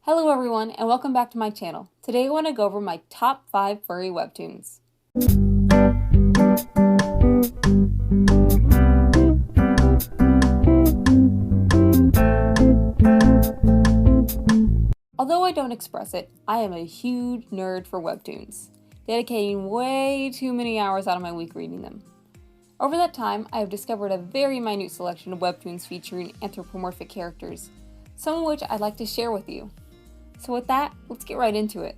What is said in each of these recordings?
Hello everyone and welcome back to my channel. Today I want to go over my top 5 furry webtoons. Although I don't express it, I am a huge nerd for webtoons, dedicating way too many hours out of my week reading them. Over that time, I have discovered a very minute selection of webtoons featuring anthropomorphic characters, some of which I'd like to share with you. So with that, let's get right into it.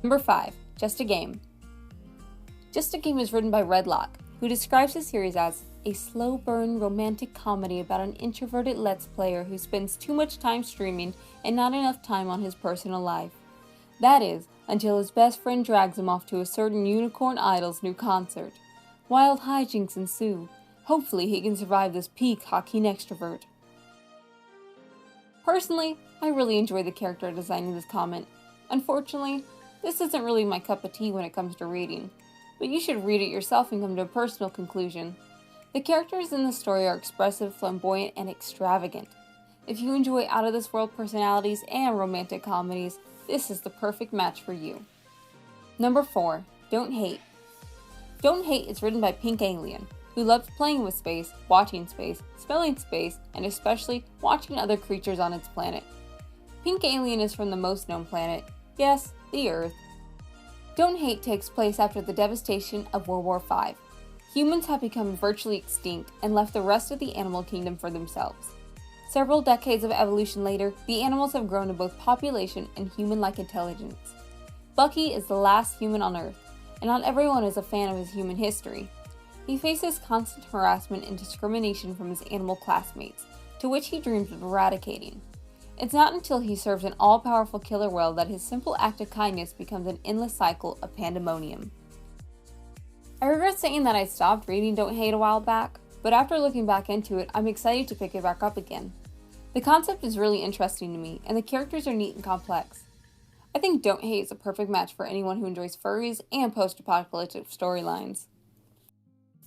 Number 5, Just a Game. Just a Game is written by Redlock, who describes the series as a slow burn romantic comedy about an introverted Let's Player who spends too much time streaming and not enough time on his personal life. That is, until his best friend drags him off to a certain unicorn idol's new concert. Wild hijinks ensue. Hopefully he can survive this peacocking extrovert. Personally, I really enjoy the character design in this comment. Unfortunately, this isn't really my cup of tea when it comes to reading, but you should read it yourself and come to a personal conclusion. The characters in the story are expressive, flamboyant, and extravagant. If you enjoy out-of-this-world personalities and romantic comedies, this is the perfect match for you. Number 4, Don't Hate. Don't Hate is written by Pink Alien, who loves playing with space, watching space, smelling space, and especially watching other creatures on its planet. Pink Alien is from the most known planet, yes, the Earth. Don't Hate takes place after the devastation of World War V. Humans have become virtually extinct and left the rest of the animal kingdom for themselves. Several decades of evolution later, the animals have grown in both population and human-like intelligence. Bucky is the last human on Earth, and not everyone is a fan of his human history. He faces constant harassment and discrimination from his animal classmates, to which he dreams of eradicating. It's not until he serves an all-powerful killer whale that his simple act of kindness becomes an endless cycle of pandemonium. I regret saying that I stopped reading Don't Hate a while back, but after looking back into it, I'm excited to pick it back up again. The concept is really interesting to me, and the characters are neat and complex. I think Don't Hate is a perfect match for anyone who enjoys furries and post-apocalyptic storylines.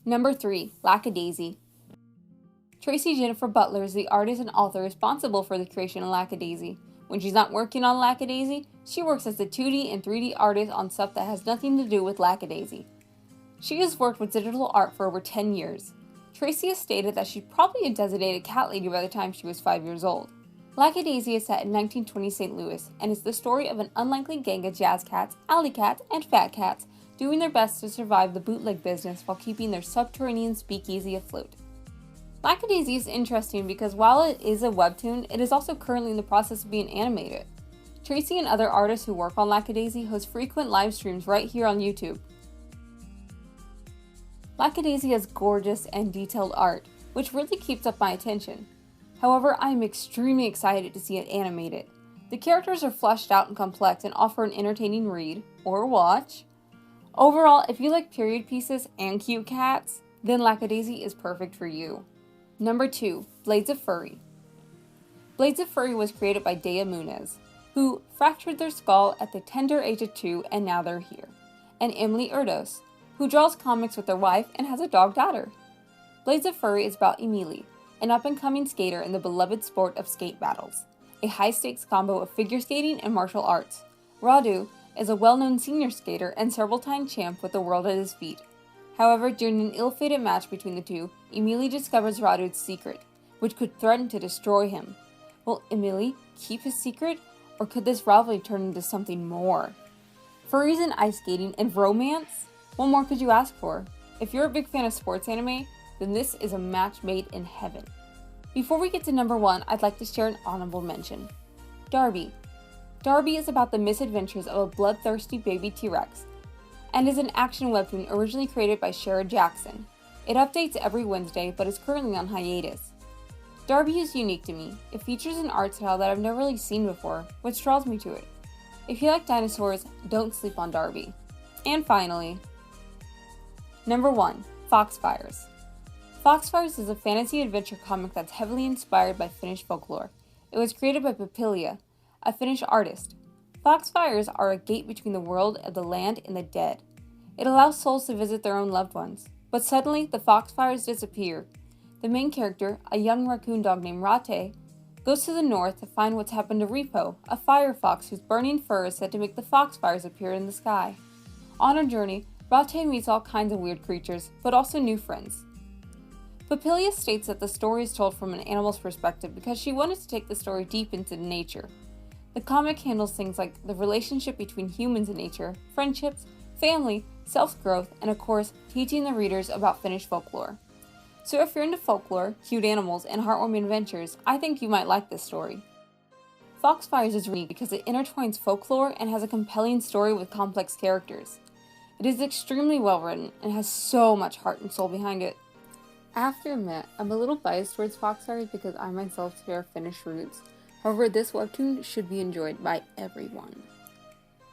Number 3, Lackadaisy. Tracy J Butler is the artist and author responsible for the creation of Lackadaisy. When she's not working on Lackadaisy, she works as a 2D and 3D artist on stuff that has nothing to do with Lackadaisy. She has worked with digital art for over 10 years. Tracy has stated that she's probably a designated cat lady by the time she was 5 years old. Lackadaisy is set in 1920 St. Louis and is the story of an unlikely gang of jazz cats, alley cats, and fat cats doing their best to survive the bootleg business while keeping their subterranean speakeasy afloat. Lackadaisy is interesting because while it is a webtoon, it is also currently in the process of being animated. Tracy and other artists who work on Lackadaisy host frequent live streams right here on YouTube. Lackadaisy has gorgeous and detailed art, which really keeps up my attention. However, I am extremely excited to see it animated. The characters are fleshed out and complex and offer an entertaining read, or watch. Overall, if you like period pieces and cute cats, then Lackadaisy is perfect for you. Number 2, Blades of Furry. Blades of Furry was created by Deya Muniz, who fractured their skull at the tender age of 2 and now they're here, and Emily Erdos, who draws comics with their wife and has a dog daughter. Blades of Furry is about Emily, an up-and-coming skater in the beloved sport of skate battles, a high-stakes combo of figure skating and martial arts. Radu is a well-known senior skater and several-time champ with the world at his feet. However, during an ill-fated match between the two, Emily discovers Radu's secret, which could threaten to destroy him. Will Emily keep his secret, or could this rivalry turn into something more? Furries and ice skating and romance? What more could you ask for? If you're a big fan of sports anime, then this is a match made in heaven. Before we get to number 1, I'd like to share an honorable mention. Darby. Darby is about the misadventures of a bloodthirsty baby T-Rex, and is an action webtoon originally created by Sherard Jackson. It updates every Wednesday, but is currently on hiatus. Darby is unique to me. It features an art style that I've never really seen before, which draws me to it. If you like dinosaurs, don't sleep on Darby. And finally, number 1, Foxfires. Foxfires is a fantasy adventure comic that's heavily inspired by Finnish folklore. It was created by Pipilia, a Finnish artist. Foxfires are a gate between the world of the land and the dead. It allows souls to visit their own loved ones. But suddenly, the Foxfires disappear. The main character, a young raccoon dog named Rate, goes to the north to find what's happened to Repo, a fire fox whose burning fur is said to make the Foxfires appear in the sky. On her journey, Ratte meets all kinds of weird creatures, but also new friends. Pipilia states that the story is told from an animal's perspective because she wanted to take the story deep into nature. The comic handles things like the relationship between humans and nature, friendships, family, self-growth, and of course, teaching the readers about Finnish folklore. So if you're into folklore, cute animals, and heartwarming adventures, I think you might like this story. Foxfires is unique because it intertwines folklore and has a compelling story with complex characters. It is extremely well written and has so much heart and soul behind it. I have to admit, I'm a little biased towards Foxfires because I myself share Finnish roots. However, this webtoon should be enjoyed by everyone.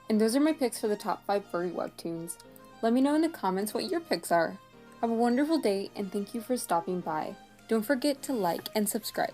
And those are my picks for the top 5 furry webtoons. Let me know in the comments what your picks are. Have a wonderful day and thank you for stopping by. Don't forget to like and subscribe.